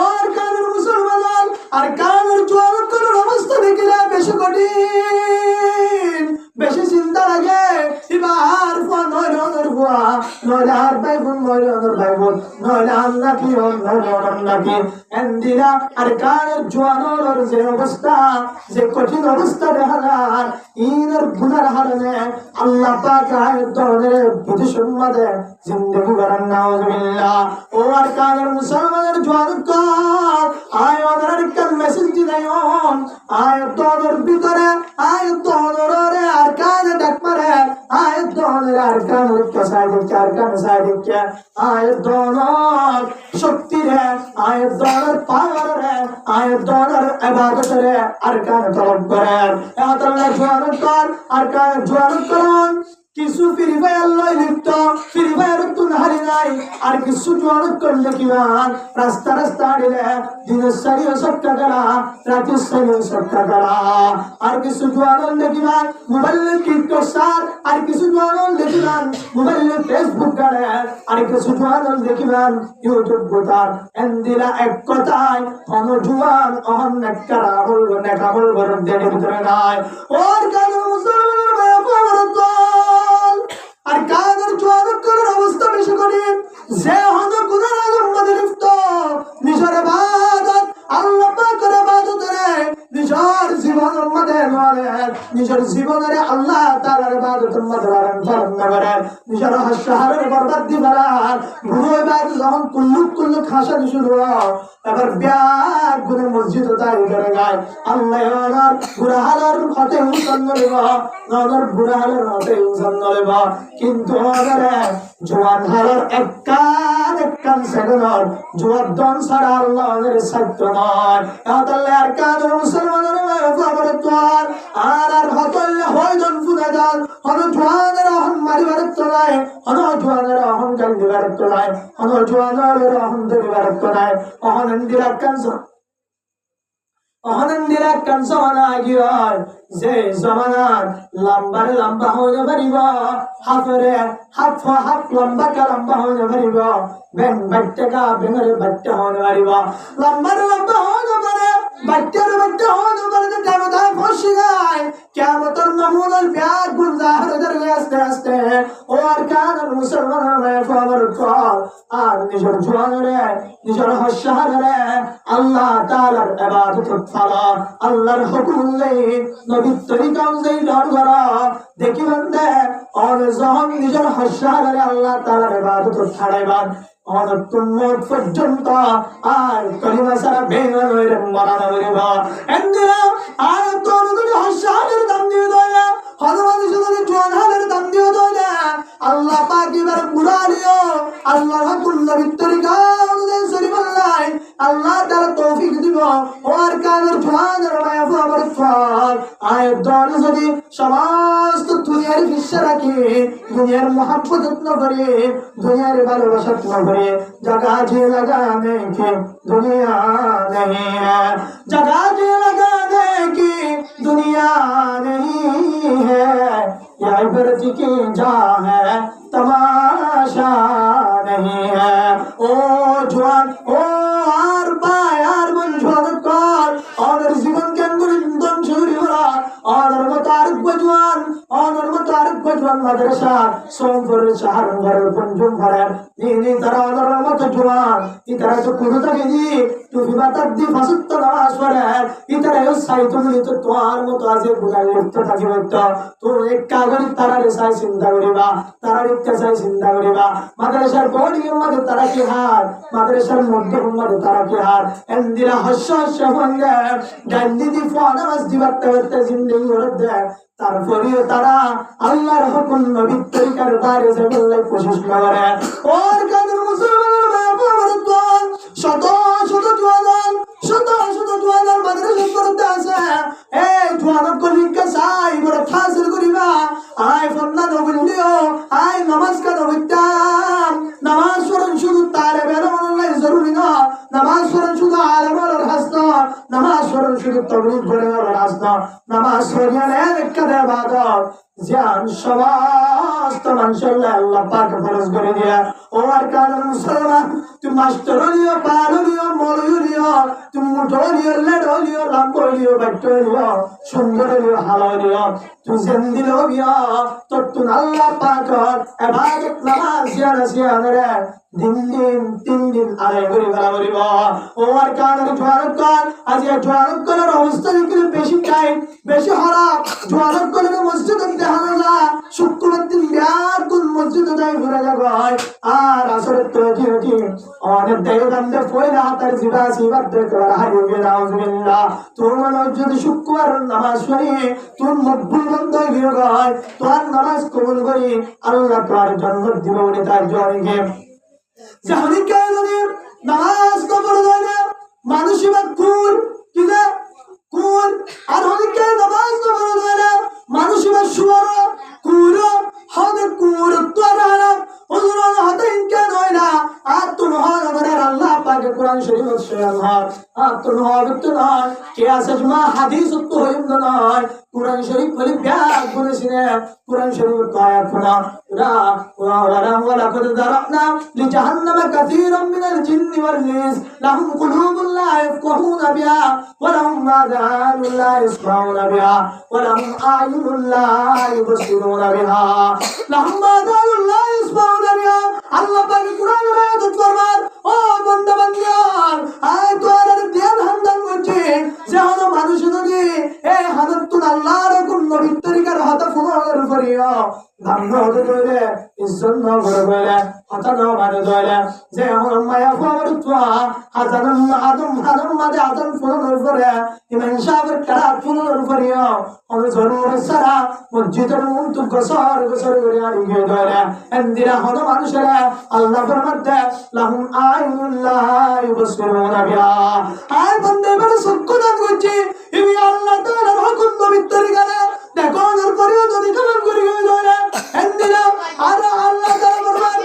ওর কানের মুসলমান আর কানের জোয়ার করার অবস্থা দেখিলে বেশি কঠিন, বেশি চিন্তা লাগে। এবার নয় অনর ভুয়া, নইলে আর ভাই বোন, নইলে অনর ভাই বোন, নইলে আন্নাকি অন্নাকি এন্দিরা আর কানের জোয়ানোর যে অবস্থা, যে কঠিন অবস্থা দেখা যায় ইনের গুনার হারণে আল্লাহ পাক আয়াত দনের বুঝি সম্মাদে জিন্দেগি করার নাউজুবিল্লাহ। ও আর কানের মুসলমানের জোয়ান কর আয়াতের একটা মেসেজ দিলাম, আয়াত দনের ভিতরে আয়াত দনরে আর কানে ডাক মারে, আয়াত দনের আর কানের কাছে দিকে আর কানে সাইদিকে আয়াত দনর শক্তি রে, আয়াত দনের পাওয়ার রে, আয়াত দনের ইবাদত রে আর কানে তলব করে। আল্লাহ জোয়ান কর আর কানে জোয়ান করুন। কিছু ফ্রি ফায়ার লয় লিপ্ত, ফ্রি ফায়ার তো হারি নাই, আর কিছু জোয়ান করলে কিমান রাস্তা রাস্তা দিলে দিনের সারিও সবটা করা, রাতের সারিও সবটা করা। আর কিছু জোয়ান দেখিবান মোবাইলে টিকটক সার, আর কিছু জোয়ান দেখিবান মোবাইলে ফেসবুক গাড়ে, আর কিছু জোয়ান দেখিবান ইউটিউব গোটার। এন্দিরা এক কথায় অন জোয়ান অহন নেককারা বলবো, নেকা বলবো দেড়ের ভিতরে নাই। ওর কাজ মুসলমানের আর কাদের জোয়ার করার অবস্থা বেশি করেন, যে হন গুনার আজম্মদের লিপ্ত, নিজের ইবাদত আল্লাহ পাকের ইবাদত রে নিজের জীবনের মধ্যে নরে, নিজের জীবনের আল্লাহ তাআলার ইবাদতের মধ্যে পালন করে, নিজের হাসহারের বরবাদ দিবার ভুল ইবাদত যখন কুল্লু খাসা শুরু হয়, এবার ব্যাগ গুনে মসজিদ তৈরি করে গায় আল্লাহ ওনার বুড়াহালার হতে উন্নন নেব, ওনার বুড়াহালার হতে উন্নন নেব। কিন্তু ওনারে জোয়ান হালার এককান সেগুলোর জোয়ার দন ছাড়া আল্লাহ ওদের সত্য নয়। আল্লাহ আর কাদের মুসলমানের তোর আর হতলে হয়জন ফুদে দল হন জোয়ানের অহন মারিবার তোলায়, হন জোয়ানের অহন গান দিবার তোলায়, হন জোয়ানের অহন দিবার তোলায়। অহনন্দিরা কান জমানা গিয়ে যে জমানার লম্বারে লম্বা হইতে পারিব, হাফরে হাফ লম্বা কা লম্বা হইতে পারিব, বেন বাট্টা কা বেনরে বাট্টা হইতে পারিব, লম্বারে লম্বা হইতে পারে, বাট্টারে বাট্টা হইতে পারে। কেমন ফসি যায় কেমতর নমুনার ব্যাগ গুঞ্জাহার ধরে আস্তে আস্তে। ও আর কানের মুসলমানের ফল আর নিজের জোয়ানরে নিজের হস্যাহারে আল্লাহ তাআলার ইবাদত ফালা, আল্লাহর হুকুম নেই, নবীর তরিকা অনুযায়ী ডর করা। দেখি বন্ধে আর যখন নিজের হস্যাহারে আল্লাহ তাআলার ইবাদত ছাড়াইবার অনন্তমত পর্যন্ত আর কলিমা সারা বেঙ্গল হয়ে মারানো হইব। এন্দিরা আর তো যদি হস্যাহারের দাম দিয়ে দেয়, হনুমানের সাথে জোয়ান হালের দাম দিয়ে দেয়, আল্লাহ পাক এবার বুড়ালিও আল্লাহর হুকুম নবীর তরিকা অনুযায়ী চলিবাল্লাই আল্লাহ তাআলা তৌফিক দিব। ওর কানের জোয়ানের মায়াফু আমার ফল আয়াত দর যদি সমস্ত দুনিয়ার বিশ্বে রাখি, দুনিয়ার মহাব্বত যত্ন করে, দুনিয়ার ভালোবাসা যত্ন করে, जगह जी लगाने की दुनिया नहीं है, जगह जी लगाने की दुनिया नहीं है, ये इबरत की जा है तमाशा नहीं है। ओ जवान ओ आर पाय आर बन जवान कर और जीवन के अंदर इंधन छुरी भरा और मुतारिक बजवान madrasa sombor shahar घर पंजुम भरे नी तरह मत जवान इधर तो कुरुता के दी तू भी बात दी फसत नमाज पढ़े इधर है साई तुम तो तुम्हार मत आजे बुलाई तो ताकि मत तो एक कागज तारा रे साई जिंदा करेगा तारा रे साई जिंदा करेगा madrasar bodi mad तारा के हार madrasar मध्य मद तारा के हार एंदिरा हस्सा शफंगे गंदी दी फाना मस दिवत वत जिंदगी औरत তারপরেও তারা আল্লাহর হুকুম নবীর তরিকার বাইরে যাবার কোশিশ করে। ওর কাদের মুসলমানের বাবা শত শত জওয়ান মাদ্রাসা করতে আছে, এই জওয়ান কলিকা সাই বড় ফাসিল করিবা আই ফন্না নবুলিও আই নামাজ কা নবিতাম নামাজ পড়ন শুধু তারে বেরোনো জরুরি না, নামাজ পড়ন শুধু আলেমের হাসনা নামাজ পড়ুন শুধু তবলিগ করে রাস্তা নামাজ পড়িয়ালে একটা ইবাদত জ্ঞান সমস্ত মানুষের আল্লাহ পাক ফরজ করে দিয়া ও আর কারণ মুসলমান তুমি মাস্টার হলিও পার হলিও মরু হলিও তুমি মুঠো হলিও লেড হলিও লাম্ব হলিও বাট্ট হলিও সুন্দর হলিও হাল হলিও তুই জেন্দিল হবিয়া তোর তুন আল্লাহ পাকর ইবাদত নামাজ জিয়ান রে দিন দিন 3 দিন আড়াই করে বেলা করিব ও আর কারণ জোয়ারক কর আজ জোয়ারক করার অবস্থা দেখলে বেশি টাইম বেশি হারাম জোয়ারক করার মসজিদ হামলা শুক্রবার দিন বিয়াকুল মসজিদে যাই ঘুরে যাবো আর আসলে তো কি অনেক দেবন্দে পয়লা হাতের জিবা সিবার দেখে হারিয়ে নাউজুবিল্লাহ তোমার যদি শুক্রবার নামাজ পড়ি তুমি মকবুল বন্ধ হয়ে গয় তোমার নামাজ কবুল করি আল্লাহ তোমার জান্নাত দিব বলে তার জয়কে জানি কে যদি নামাজ কবুল করে মানুষই বা কুল কি যে কুল আর অনেকে নামাজ কবুল করে মানুষই বা সুর কুল হদে কুল তোরা হুজুর হতে ইনকার হয় না আর তুমি হয় আমাদের আল্লাহ পাকে কোরআন শরীফ শোনান হয় আর তুমি হয় তো নয় কে আছে জমা হাদিস তো হইম না নয় কোরআন শরীফ বলি ব্যাগ বলেছিনে কোরআন শরীফ তো আয়াত শোনা ওরা قد ذرأنا لجهنم كثيرا من الجن والإنس لهم قلوب لا يفقهون بها ولهم آذان لا يسمعون بها ولهم أعين لا يبصرون بها لهم آذان لا يسمعون بها আল্লাহ পাক কোরআনের আয়াত ফরমান ও বান্দা বান্দিয়ার আয় তোর ধ্যান হান্দান করছে যে হলো মানুষ যদি এই হাদতুল আল্লাহর কোন নবীর তরিকার হাতে ফোনের উপরিও ধান্য হতে ধরে ইজ্জত ন করে বলে হাতা ন মানে ধরে যে আমার মায়া ফোর তোয়া হাতান আদম মাদে আদম ফোনের উপরে ইমান সাহেবের কারা ফোনের উপরিও আমি জরুর সারা মসজিদের মুন্তু গসর করে আনিয়ে ধরে এন্দিরা হলো মানুষেরা আল্লাহ ফরমাতে লাহুম আইনুল লা ইউবসিরুনা বিহা আয় বন্দে বড় সক্কু দান করছি ইবি আল্লাহ তাআলার হুকুম নবীর তরিকারে দেখো ওর পরেও যদি কাম করি হইলো এন্দিরা আর আল্লাহ তাআলা ফরমান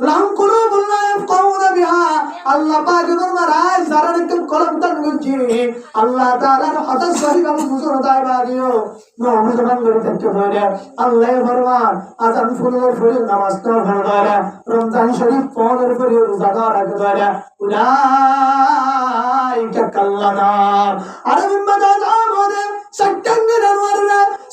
লাহুম কুলুবুল লা ইয়াফকাহুনা বিহা আল্লাহ পাক ফরমান আয় যারা একদম কলম দান করছি আল্লাহ তাআলার হাদিস সহিহ আবু মুসর দাই বাদিও নবী জবান করে দেখতে ধরে আল্লাহ ফরমান আজান ফুলের ফুল নামাজ তো ধরে রমজান শরীফ পনের উপরে রোজা রাখতে ধরে উলাইকা কাল্লানা আরে বিম্মাদান আমাদের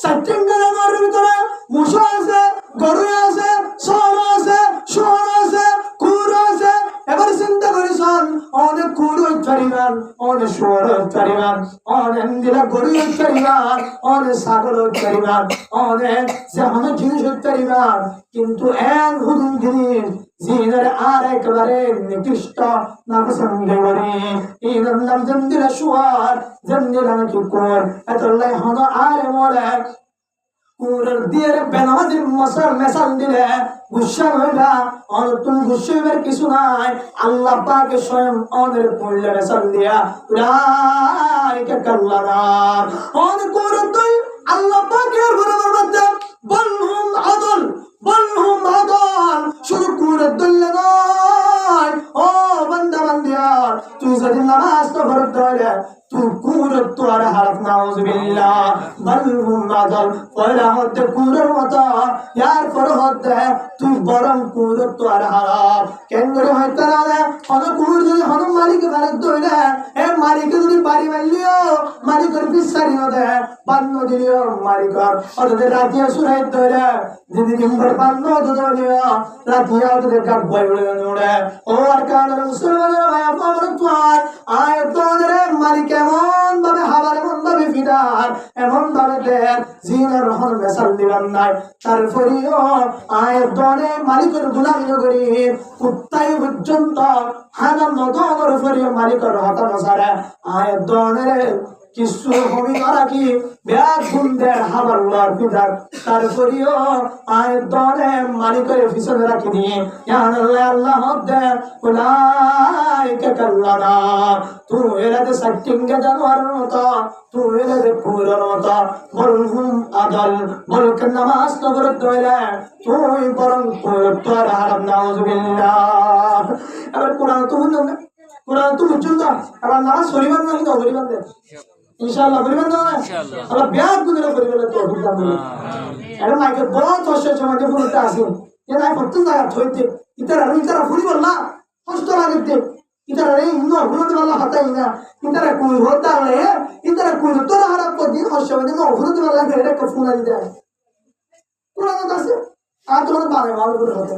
সেপ্টেম্বর জানুয়ারির ভিতরে মুসা আছে গরু আছে সর আছে শহর আছে কুর আছে এবার চিন্তা করিসন অনেক কুর উচ্চারিমান অনেক শহর উচ্চারিমান অনেক দিলা গরু উচ্চারিমান অনেক ছাগল উচ্চারিমান অনেক যেমন জিনিস উচ্চারিমান কিন্তু এক হুদুম জিনিস জিনের আর একেবারে নিকৃষ্ট নাপসন্দ করে এই নাম জন্দিলা শুয়ার জন্দিলা নাকি কোর এতলাই হন আর মরে কুরের দিয়ে বেনামাজির মশার মেশাল দিলে গুসা হইবা অনতুন গুসের কিছু নাই আল্লাহ পাকে স্বয়ং অনের পড়লে মেশাল দিয়া উলাইকা কাল্লানা অন কুরের তুই আল্লাহ পাকের বরাবর মধ্যে বলহুম আদল শুধু কুরের দল্লে নয় ও বান্দা বান্দিয়ার তুই যদি নামাজ তো ভরত ধরে তুই কুরের তো আর হারফ নাউজুবিল্লাহ বলহুম আদল পয়লা হতে কুরের মতো ইয়ার পর হতে তুই বরং কুরের তো আর হারফ কেন করে হইতে না হন কুর যদি হন মালিক ভারত ধরে এ মালিক যদি বাড়ি মারলিও মালিকের পিছারিও দে বান্ন দিলিও মালিকর ওদের রাতিয়া সুরাই ধরে দিদি কিংবার বান্ন দুজনিও রাতিয়া ওদের কাট বই উড়ে ও আর কানের মুসলমানের ভাই আপনার তোর আয় তোদের মালিক এমন ভাবে হাবার এমন ভাবে ফিদার এমন ভাবে দেন জিনের রহন মেসাল দিবেন নাই তারপরেও আয় দনে মালিকের গুলামি করি কুত্তাই পর্যন্ত হানার নদর উপরে মালিকের হাত নসারে আয় দনের কিছু হবি রাখি ব্যাগ গুন্দের হাবার উলার পিতার তারপরেও আয় দনে মালিকের পিছনে রাখি দিয়ে আল্লাহ দে উলাইকা কাল্লানা তুই এরাতে সাইটিংকে জানোয়ারের মতো তুই এরাতে পুরোর মতো বলহুম আদল বলকে নামাজ তো করে দইলে তুই বরং তোর হারাম নাউজুবিল্লাহ এবার কোরআন তুমি কোরআন তো বুঝুন তো আবার নামাজ পরিবার না কিন্তু পরিবার দেন ইনশাআল্লাহ পরিবার না আল্লাহ ব্যাগ গুলো পরিবার তো অভিজ্ঞতা বলে এটা মাইকে বহুত কষ্ট সমাজে ফুলতে আসেন এ নাই প্রত্যেক জায়গা হইতে ইতারা ফুলি বললা কষ্ট লাগতে ইতারা এই হিন্দু অভিনন্দন বলা হতাই না ইতারা কোন হতা রে ইতারা কোন তোরা হারাপ করদিন কষ্ট হবে না অভিনন্দন বলা এটা একটা ফোন আনি দেয় কোরআন আছে আর তোমার বারে ভালো করে হতে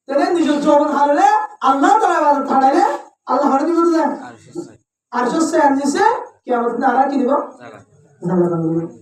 তেরে নিজের জীবন হারলে আল্লাহ তাআলা ইবাদত ছাড়াইলে আল্লাহ হরে দিব না আরশ সে আনজিছে কিয়ামত না আর কি দিব জায়গা